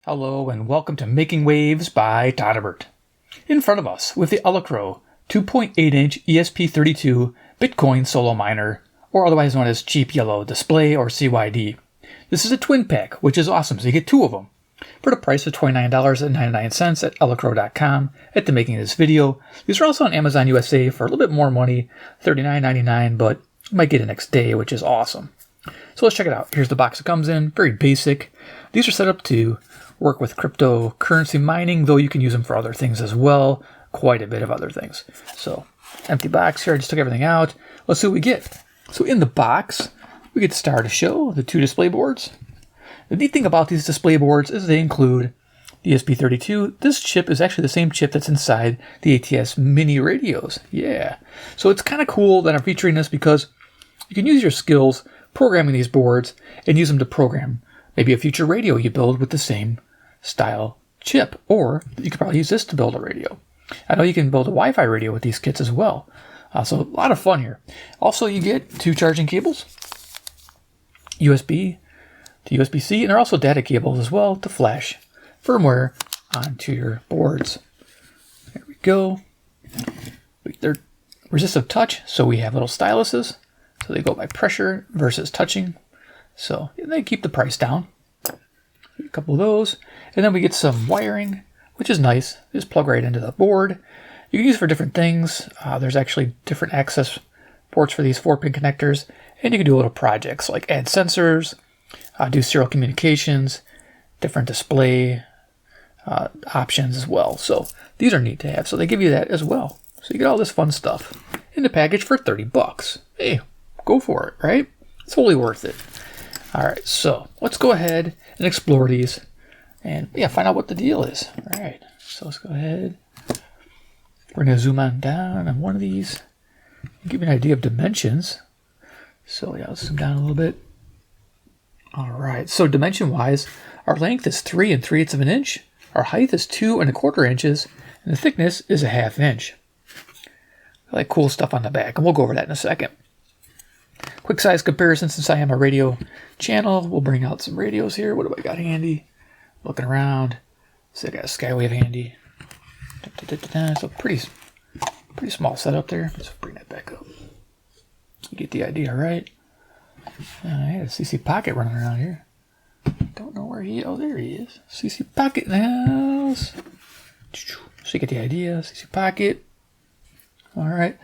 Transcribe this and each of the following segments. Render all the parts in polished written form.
Hello and welcome to Making Waves by Todderbert. In front of us, with the Elecrow 2.8-inch ESP32 Bitcoin Solo Miner, or otherwise known as GPIO display or CYD. This is a twin pack, which is awesome, so you get two of them. For the price of $29.99 at Elecrow.com at the making of this video. These are also on Amazon USA for a little bit more money, $39.99, but you might get it next day, which is awesome. So let's check it out. Here's the box it comes in, very basic. These are set up to work with cryptocurrency mining, though you can use them for other things as well, quite a bit of other things. So, empty box here, I just took everything out. Let's see what we get. So in the box, we get Star to show, the two display boards. The neat thing about these display boards is they include the ESP32. This chip is actually the same chip that's inside the ATS mini radios. Yeah. So it's kind of cool that I'm featuring this because you can use your skills programming these boards and use them to program maybe a future radio you build with the same style chip, or you could probably use this to build a radio. I know you can build a Wi-Fi radio with these kits as well. So a lot of fun here. Also, you get two charging cables, USB to USB-C, and there are also data cables as well to flash firmware onto your boards. There we go. They're resistive touch, so we have little styluses. So they go by pressure versus touching. So they keep the price down. A couple of those. And then we get some wiring, which is nice. Just plug right into the board. You can use it for different things. There's actually different access ports for these 4-pin connectors. And you can do little projects like add sensors, do serial communications, different display options as well. So these are neat to have. So they give you that as well. So you get all this fun stuff in the package for $30. Hey, go for it, right? It's totally worth it. All right, so let's go ahead and explore these and find out what the deal is. All right, so let's go ahead. We're going to zoom on down on one of these, give you an idea of dimensions. So let's zoom down a little bit. All right, so dimension-wise, our length is 3 3/8 of an inch, our height is 2 1/4 inches, and the thickness is 1/2 inch. Like cool stuff on the back, and we'll go over that in a second. Quick size comparison, since I am a radio channel, we'll bring out some radios here. What do I got handy? Looking around. So I got a Skywave handy. So pretty small setup there. Let's bring that back up. You get the idea, right? I had a CC Pocket running around here. Don't know where he is. Oh, there he is. CC Pocket in the house. So you get the idea. CC Pocket. All right.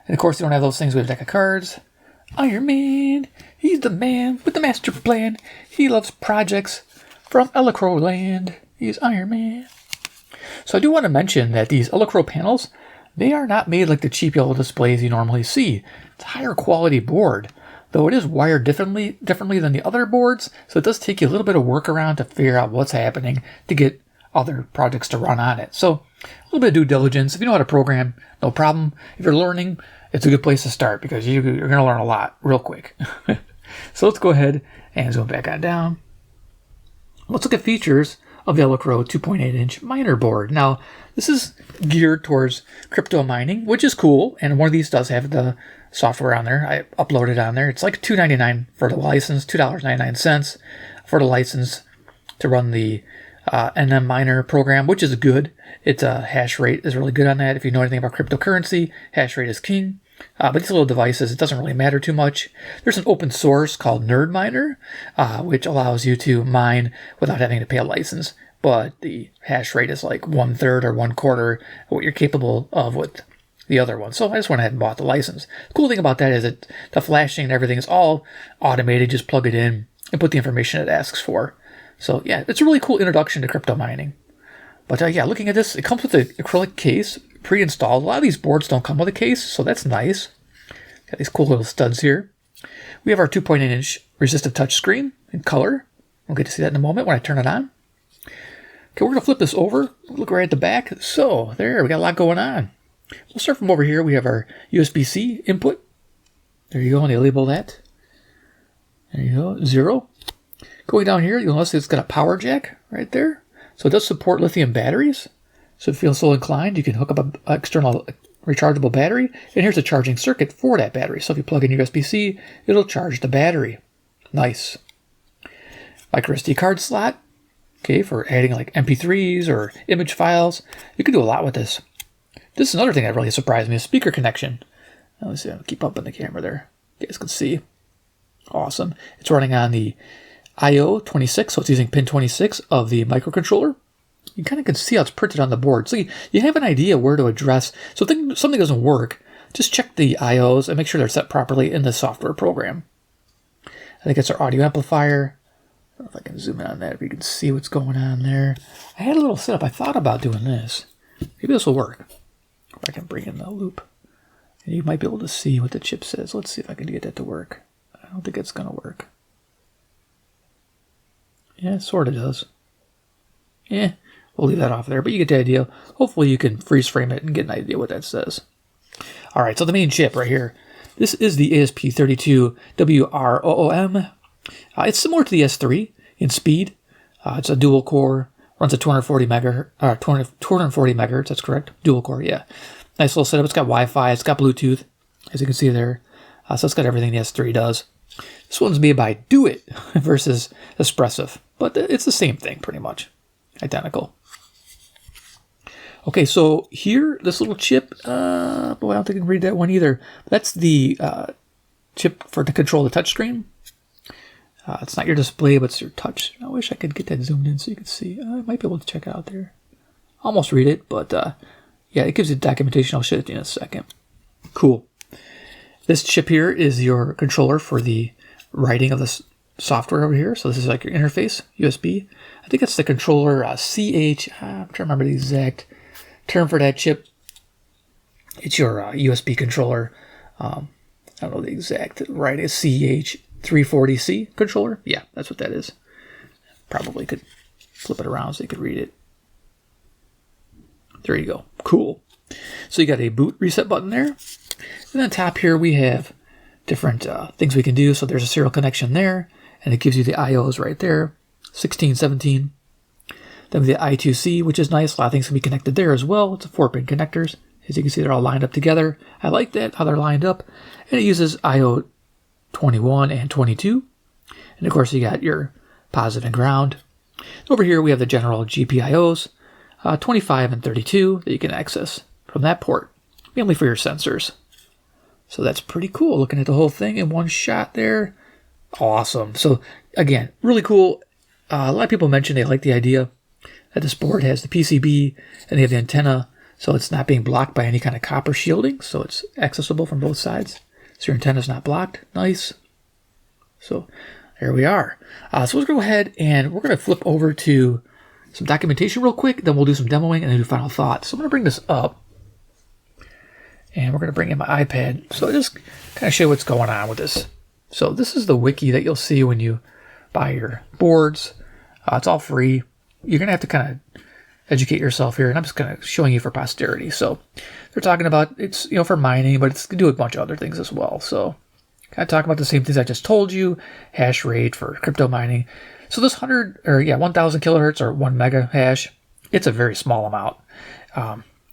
And of course, you don't have those things with a deck of cards. Iron Man, he's the man with the master plan. He loves projects from Elecrow land. He's Iron Man. So I do want to mention that these Elecrow panels, they are not made like the cheap yellow displays you normally see. It's a higher quality board, though it is wired differently than the other boards, so it does take you a little bit of workaround to figure out what's happening to get other projects to run on it. So a little bit of due diligence. If you know how to program, no problem. If you're learning, it's a good place to start because you're going to learn a lot real quick. So let's go ahead and zoom back on down. Let's look at features of the Elecrow 2.8-inch miner board. Now, this is geared towards crypto mining, which is cool. And one of these does have the software on there. I uploaded on there. It's like $2.99 for the license, $2.99 for the license to run the NM Miner program, which is good. Its hash rate is really good on that. If you know anything about cryptocurrency, hash rate is king. But these little devices, it doesn't really matter too much. There's an open source called Nerd Miner, which allows you to mine without having to pay a license. But the hash rate is like 1/3 or 1/4 of what you're capable of with the other one. So I just went ahead and bought the license. The cool thing about that is that the flashing and everything is all automated. Just plug it in and put the information it asks for. So yeah, it's a really cool introduction to crypto mining. But looking at this, it comes with an acrylic case pre-installed. A lot of these boards don't come with a case, so that's nice. Got these cool little studs here. We have our 2.8-inch resistive touch screen in color. We'll get to see that in a moment when I turn it on. Okay, we're going to flip this over. Look right at the back. So there, we got a lot going on. We'll start from over here. We have our USB-C input. There you go, and they label that. There you go, 0. Going down here, you'll notice it's got a power jack right there. So it does support lithium batteries. So if you feel so inclined, you can hook up an external rechargeable battery. And here's a charging circuit for that battery. So if you plug in USB-C, it'll charge the battery. Nice. Micro SD card slot. okay, for adding like MP3s or image files. You can do a lot with this. This is another thing that really surprised me, a speaker connection. Let's see, I'll keep up in the camera there. You guys can see. Awesome. It's running on the IO26, so it's using pin 26 of the microcontroller. You kind of can see how it's printed on the board. So you have an idea where to address. So if something doesn't work, just check the IOs and make sure they're set properly in the software program. I think it's our audio amplifier. I don't know if I can zoom in on that, if you can see what's going on there. I had a little setup. I thought about doing this. Maybe this will work. If I can bring in the loop. And you might be able to see what the chip says. Let's see if I can get that to work. I don't think it's going to work. Yeah, it sort of does. Yeah, we'll leave that off there, but you get the idea. Hopefully you can freeze frame it and get an idea what that says. All right, so the main chip right here. This is the ESP32 WROOM. It's similar to the S3 in speed. It's a dual core, runs at 240 megahertz, that's correct. Dual core, yeah. Nice little setup. It's got Wi-Fi, it's got Bluetooth, as you can see there. So it's got everything the S3 does. This one's made by Do It versus Espressive, but it's the same thing pretty much. Identical. Okay, so here, this little chip, boy, I don't think I can read that one either. That's the chip to control the touchscreen. It's not your display, but it's your touch. I wish I could get that zoomed in so you could see. I might be able to check it out there. Almost read it, but yeah, it gives you documentation. I'll show it to you in a second. Cool. This chip here is your controller for the writing of the software over here. So this is like your interface, USB. I think it's the controller I'm trying to remember the exact term for that chip. It's your USB controller. I don't know the exact right. It's CH340C controller. Yeah, that's what that is. Probably could flip it around so you could read it. There you go. Cool. So you got a boot reset button there. And on top here we have different things we can do. So there's a serial connection there, and it gives you the IOs right there, 16, 17. Then the I2C, which is nice. A lot of things can be connected there as well. It's a 4-pin connectors. As you can see, they're all lined up together. I like that, how they're lined up. And it uses IO 21 and 22. And of course, you got your positive and ground. Over here, we have the general GPIOs, 25 and 32 that you can access from that port, mainly for your sensors. So that's pretty cool, looking at the whole thing in one shot there. Awesome. So again, really cool. A lot of people mention they like the idea that this board has the PCB and they have the antenna, so it's not being blocked by any kind of copper shielding, so it's accessible from both sides. So your antenna's not blocked. Nice. So there we are. So let's go ahead and we're going to flip over to some documentation real quick, then we'll do some demoing and then do final thoughts. So I'm going to bring this up, and we're going to bring in my iPad. So just kind of show you what's going on with this. So this is the wiki that you'll see when you buy your boards. It's all free. You're going to have to kind of educate yourself here, and I'm just kind of showing you for posterity. So they're talking about it's, for mining, but it's going to do a bunch of other things as well. So kind of talk about the same things I just told you, hash rate for crypto mining. So this 1,000 kilohertz or 1 mega hash, it's a very small amount.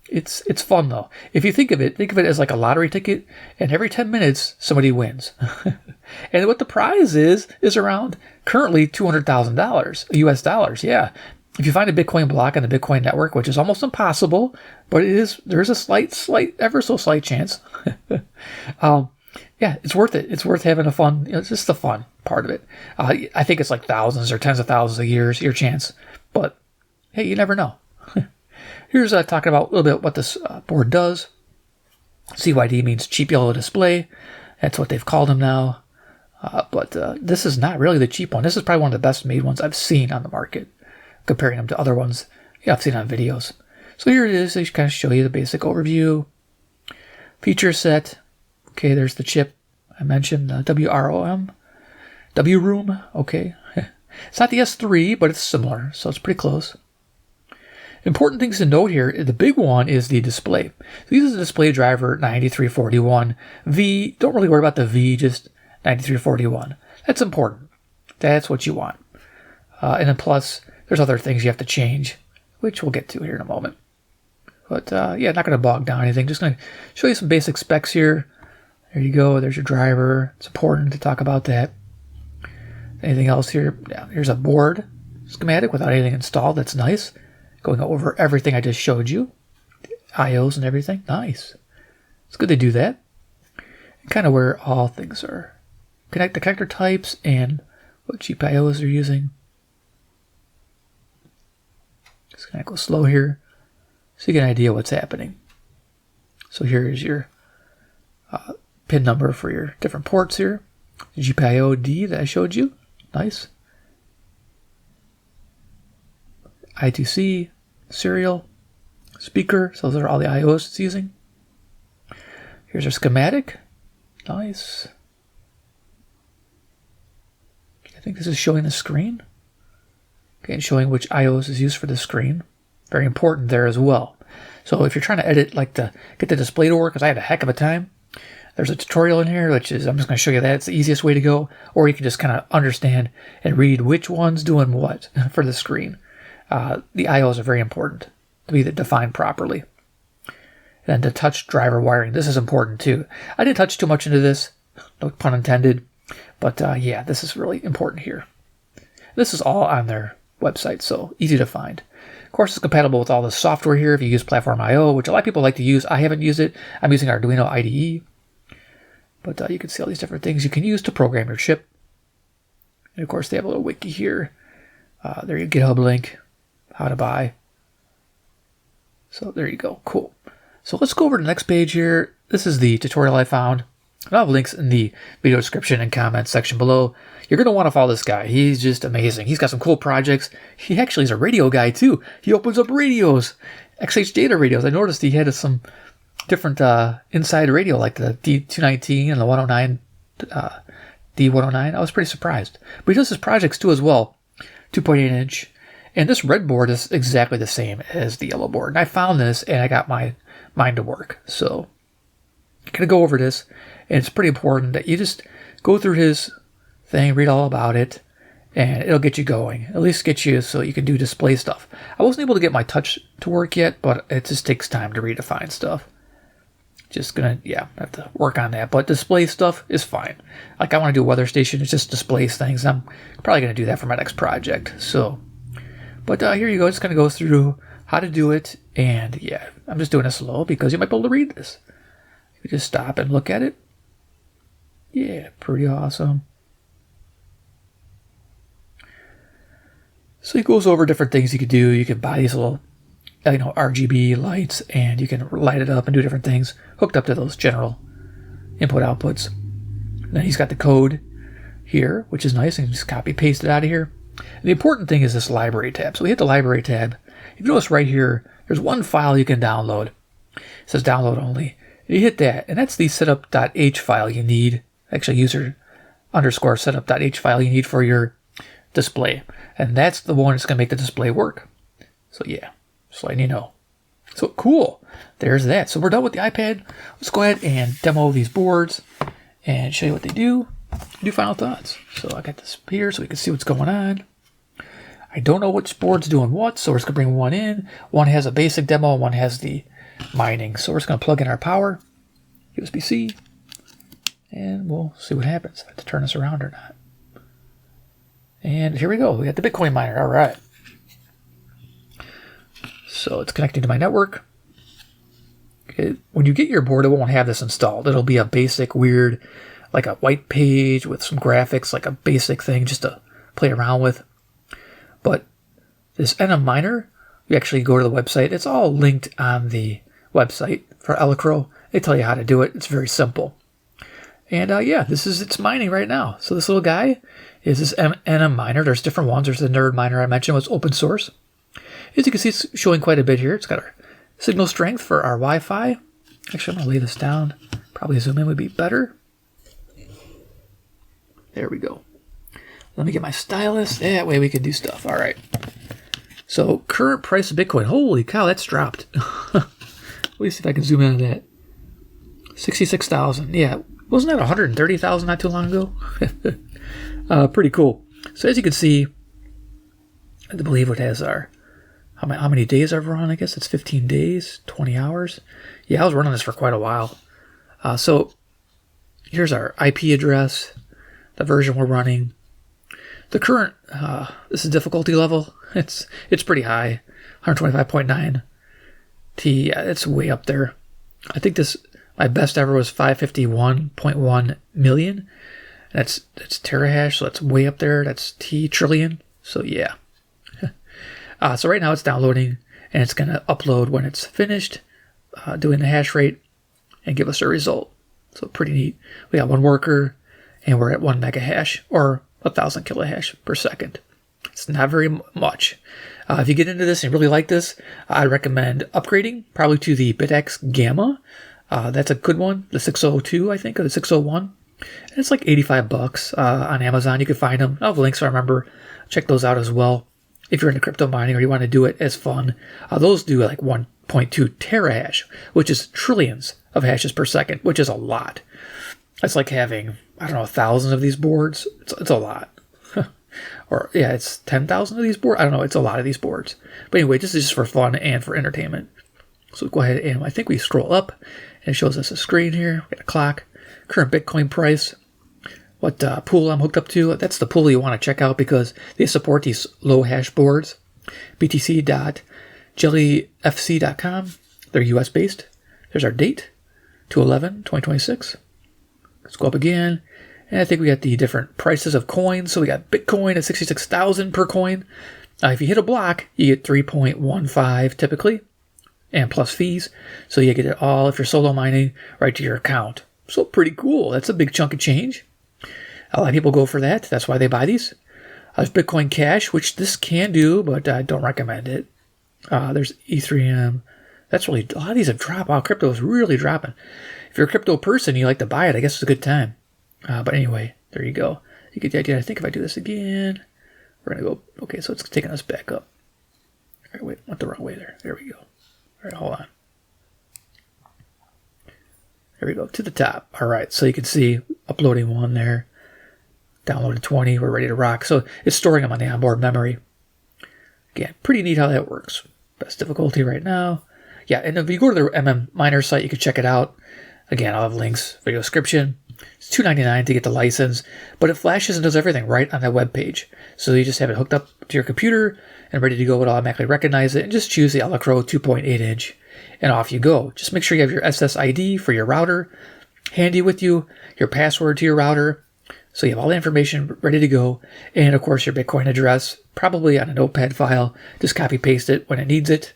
It's fun though. If you think of it as like a lottery ticket, and every 10 minutes somebody wins. And what the prize is around currently $200,000 US dollars. Yeah. If you find a Bitcoin block on the Bitcoin network, which is almost impossible, but there's a slight, ever so slight chance. Yeah, it's worth it. It's worth having a fun, it's just the fun part of it. I think it's like thousands or tens of thousands of years, your chance. But hey, you never know. Here's talking about a little bit what this board does. CYD means cheap yellow display. That's what they've called them now. But this is not really the cheap one. This is probably one of the best made ones I've seen on the market, comparing them to other ones I've seen on videos. So here it is. They kind of show you the basic overview. Feature set. Okay, there's the chip I mentioned, WROM. WROOM, okay. It's not the S3, but it's similar, so it's pretty close. Important things to note here, the big one is the display. So this is a display driver 9341V. Don't really worry about the V, just 9341. That's important. That's what you want. And then plus, there's other things you have to change, which we'll get to here in a moment. But yeah, not going to bog down anything. Just going to show you some basic specs here. There you go. There's your driver. It's important to talk about that. Anything else here? Yeah, here's a board. schematic without anything installed. That's nice. Going over everything I just showed you. IOs and everything. Nice. It's good to do that. And kind of where all things are. Connect the connector types and what GPIOs they're using. Just kind of go slow here so you get an idea what's happening. So here is your pin number for your different ports here. GPIO D that I showed you. Nice. I2C, serial, speaker. So those are all the IOs it's using. Here's our schematic. Nice. I think this is showing the screen. Okay, and showing which IOs is used for the screen. Very important there as well. So if you're trying to edit, like to get the display to work, because I had a heck of a time, there's a tutorial in here, which is, I'm just going to show you that. It's the easiest way to go. Or you can just kind of understand and read which one's doing what for the screen. The IOs are very important to be defined properly. And the touch driver wiring, this is important too. I didn't touch too much into this, no pun intended. But yeah, this is really important here. This is all on their website, so easy to find. Of course, it's compatible with all the software here if you use Platform IO, which a lot of people like to use. I haven't used it. I'm using Arduino IDE. But you can see all these different things you can use to program your chip. And of course, they have a little wiki here. There you GitHub link, how to buy. So there you go, cool. So let's go over to the next page here. This is the tutorial I found. I'll have links in the video description and comments section below. You're going to want to follow this guy. He's just amazing. He's got some cool projects. He actually is a radio guy too. He opens up radios, XH data radios. I noticed he had some different inside radio, like the D219 and the 109, D109. I was pretty surprised. But he does his projects too as well. 2.8 inch. And this red board is exactly the same as the yellow board. And I found this and I got mine to work. So I'm going to go over this. And it's pretty important that you just go through his thing, read all about it, and it'll get you going. At least get you so you can do display stuff. I wasn't able to get my touch to work yet, but it just takes time to redefine stuff. Just gonna, yeah, have to work on that. But display stuff is fine. Like I want to do a weather station, it just displays things. I'm probably gonna do that for my next project. So, but here you go. Just gonna go through how to do it, and yeah, I'm just doing it slow because you might be able to read this. You just stop and look at it. Yeah, pretty awesome. So he goes over different things you could do. You can buy these little, RGB lights, and you can light it up and do different things hooked up to those general input outputs. And then he's got the code here, which is nice, and just copy paste it out of here. And the important thing is this library tab. So we hit the library tab. If you notice right here, there's one file you can download. It says download only. And you hit that, and that's the setup.h file you need. Actually, user_setup.h file you need for your display. And that's the one that's going to make the display work. So yeah, just letting you know. So cool. There's that. So we're done with the iPad. Let's go ahead and demo these boards and show you what they do. Do final thoughts. So I got this here so we can see what's going on. I don't know which board's doing what, so we're just going to bring one in. One has a basic demo, one has the mining. So we're just going to plug in our power, USB-C, and we'll see what happens. If I have to turn this around or not. And here we go. We got the Bitcoin miner. All right. So it's connecting to my network. When you get your board, it won't have this installed. It'll be a basic, weird, like a white page with some graphics, like a basic thing just to play around with. But this NM miner, you actually go to the website. It's all linked on the website for Elecrow. They tell you how to do it. It's very simple. And yeah, it's mining right now. So this little guy is this NM miner. There's different ones. There's the nerd miner I mentioned, was open source. As you can see, it's showing quite a bit here. It's got our signal strength for our Wi-Fi. Actually, I'm going to lay this down. Probably zoom in would be better. There we go. Let me get my stylus. That way we can do stuff. All right. So current price of Bitcoin. Holy cow, that's dropped. Let me see if I can zoom in on that. 66,000. Yeah. Wasn't that 130,000 not too long ago? Pretty cool. So as you can see, I believe it has our, how many days I've run. I guess it's 15 days, 20 hours. Yeah, I was running this for quite a while. So here's our IP address, the version we're running. The current, this is difficulty level. It's pretty high, 125.9 T. It's way up there. I think my best ever was 551.1 million. That's terahash, so that's way up there. That's T trillion. So yeah. So right now it's downloading, and it's going to upload when it's finished doing the hash rate and give us a result. So pretty neat. We got one worker, and we're at 1 mega hash, or 1,000 kilohash per second. It's not very much. If you get into this and really like this, I'd recommend upgrading probably to the BitX Gamma. That's a good one. The 602, I think, or the 601. And it's like $85 on Amazon. You can find them. I'll have links, so I remember. Check those out as well. If you're into crypto mining or you want to do it as fun, those do like 1.2 terahash, which is trillions of hashes per second, which is a lot. It's like having, I don't know, thousands of these boards. It's a lot. Or, yeah, it's 10,000 of these boards. I don't know. It's a lot of these boards. But anyway, this is just for fun and for entertainment. So go ahead and I think we scroll up and it shows us a screen here. We got a clock, current Bitcoin price, what pool I'm hooked up to. That's the pool you want to check out because they support these low hash boards. btc.jellyfc.com. They're US based. There's our date, 2/11/2026. Let's go up again. And I think we got the different prices of coins. So we got Bitcoin at 66,000 per coin. If you hit a block, you get 3.15 typically, and plus fees. So you get it all, if you're solo mining, right to your account. So pretty cool. That's a big chunk of change. A lot of people go for that. That's why they buy these. There's Bitcoin Cash, which this can do, but I don't recommend it. There's Ethereum. That's really, a lot of these have dropped. Wow, crypto is really dropping. If you're a crypto person, you like to buy it, I guess it's a good time. But anyway, there you go. You get the idea. I think if I do this again, we're going to go, okay, so it's taking us back up. All right, wait, went the wrong way there. There we go. All right, hold on. There we go, to the top. All right, so you can see uploading one there. Downloaded 20, we're ready to rock. So it's storing them on the onboard memory. Again, pretty neat how that works. Best difficulty right now. Yeah, and if you go to the Miner site, you can check it out. Again, I'll have links, video description. It's $2.99 to get the license, but it flashes and does everything right on that web page. So you just have it hooked up to your computer and ready to go. It'll automatically recognize it and just choose the Elecrow 2.8 inch and off you go. Just make sure you have your SSID for your router handy with you, your password to your router. So you have all the information ready to go. And of course your Bitcoin address, probably on a notepad file. Just copy paste it when it needs it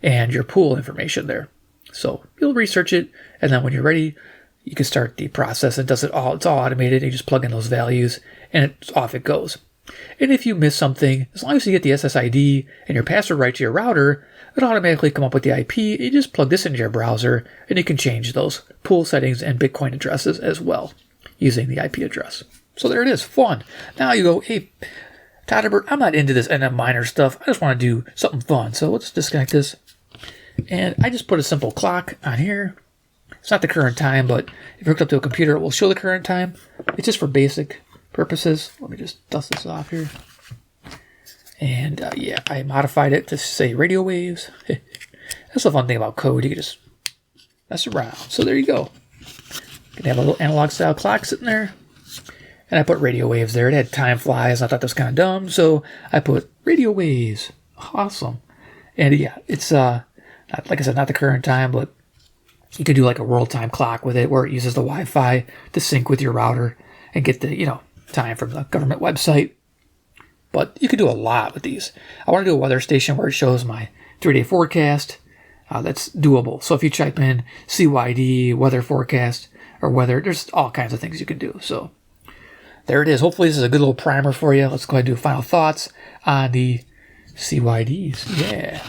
and your pool information there. So you'll research it. And then when you're ready, you can start the process. It does it all. It's all automated. You just plug in those values and off it goes. And if you miss something, as long as you get the SSID and your password right to your router, it'll automatically come up with the IP. You just plug this into your browser and you can change those pool settings and Bitcoin addresses as well using the IP address. So there it is. Fun. Now you go, hey, Todderbert, I'm not into this NM miner stuff. I just want to do something fun. So let's disconnect this. And I just put a simple clock on here. It's not the current time, but if you're hooked up to a computer, it will show the current time. It's just for basic purposes. Let me just dust this off here. And yeah, I modified it to say radio waves. That's the fun thing about code. You can just mess around. So there you go. You can have a little analog style clock sitting there. And I put radio waves there. It had time flies. I thought that was kind of dumb. So I put radio waves. Awesome. And yeah, it's, not, like I said, not the current time, but you could do like a world time clock with it where it uses the Wi-Fi to sync with your router and get the, time from the government website. But you can do a lot with these. I want to do a weather station where it shows my 3-day forecast. That's doable. So if you type in CYD, weather forecast, or weather, there's all kinds of things you can do. So there it is. Hopefully this is a good little primer for you. Let's go ahead and do final thoughts on the CYDs. Yeah.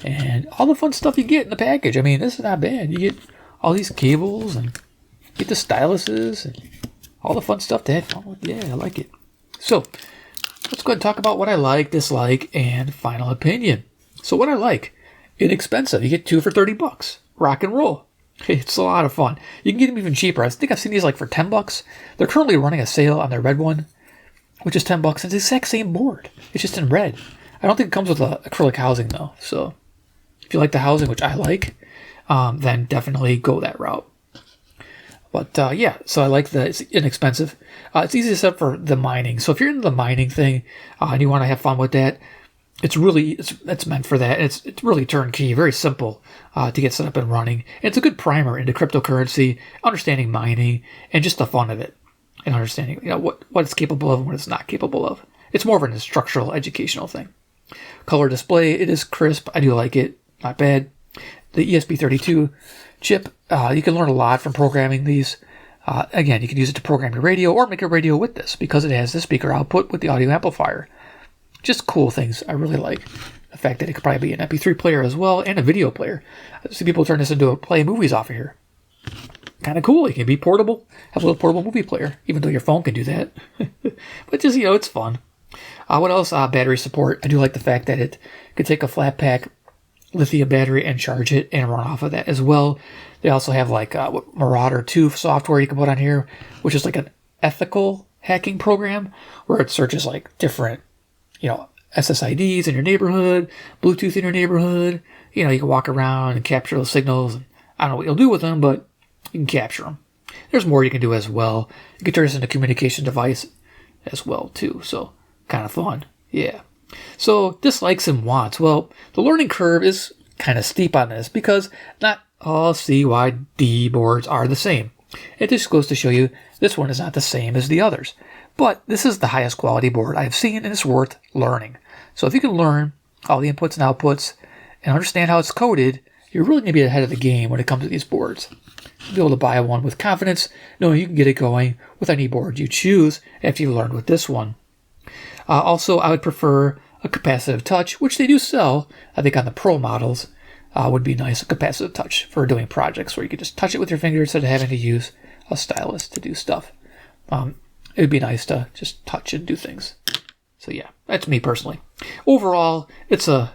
And all the fun stuff you get in the package. I mean, this is not bad. You get all these cables and get the styluses and all the fun stuff to have fun with. Yeah, I like it. So let's go ahead and talk about what I like, dislike, and final opinion. So what I like, inexpensive. You get 2 for $30. Rock and roll. It's a lot of fun. You can get them even cheaper. I think I've seen these like for $10. They're currently running a sale on their red one, which is $10. It's the exact same board. It's just in red. I don't think it comes with acrylic housing though. So if you like the housing, which I like, then definitely go that route. But yeah, so I like that it's inexpensive. It's easy to set up for the mining. So if you're into the mining thing and you want to have fun with that, it's meant for that. It's really turnkey, very simple to get set up and running. And it's a good primer into cryptocurrency, understanding mining, and just the fun of it, and understanding what it's capable of and what it's not capable of. It's more of an instructional, educational thing. Color display, it is crisp. I do like it, not bad. The ESP32 chip, you can learn a lot from programming these. Again, you can use it to program your radio or make a radio with this because it has the speaker output with the audio amplifier. Just cool things I really like. The fact that it could probably be an MP3 player as well and a video player. I see people turn this into a play movies off of here. Kind of cool. It can be portable. Have a little portable movie player, even though your phone can do that. But just, it's fun. What else? Battery support. I do like the fact that it could take a flat pack lithium battery and charge it and run off of that as well. They also have like Marauder 2 software you can put on here, which is like an ethical hacking program where it searches like different SSIDs in your neighborhood, Bluetooth in your neighborhood. You can walk around and capture those signals. I don't know what you'll do with them, but you can capture them. There's more you can do as well. You can turn this into a communication device as well too. So kind of fun. Yeah. So dislikes and wants. Well, the learning curve is kind of steep on this because not all CYD boards are the same. It just goes to show you this one is not the same as the others. But this is the highest quality board I've seen, and it's worth learning. So if you can learn all the inputs and outputs and understand how it's coded, you're really going to be ahead of the game when it comes to these boards. You'll be able to buy one with confidence, knowing you can get it going with any board you choose after you've learned with this one. Also, I would prefer a capacitive touch, which they do sell, I think, on the Pro models. Would be nice, a capacitive touch for doing projects where you could just touch it with your fingers instead of having to use a stylus to do stuff. It would be nice to just touch and do things. So yeah, that's me personally. Overall, it's a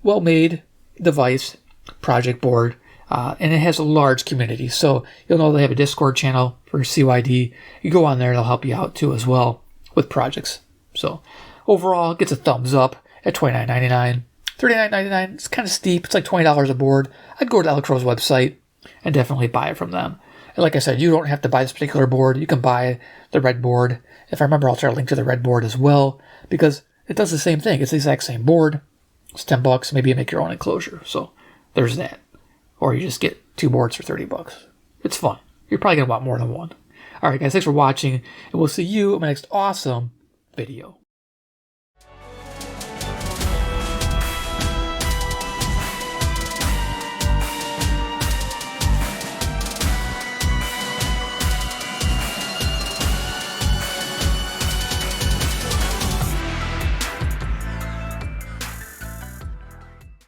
well-made device, project board, and it has a large community. So you'll know they have a Discord channel for CYD. You go on there, they'll help you out too as well with projects. So overall, it gets a thumbs up at $29.99. $39.99, it's kind of steep. It's like $20 a board. I'd go to Elecrow's website and definitely buy it from them. And like I said, you don't have to buy this particular board. You can buy the red board. If I remember, I'll try to link to the red board as well because it does the same thing. It's the exact same board. It's $10. Maybe you make your own enclosure. So there's that. Or you just get 2 boards for $30. It's fun. You're probably going to want more than one. All right, guys, thanks for watching, and we'll see you in my next awesome video.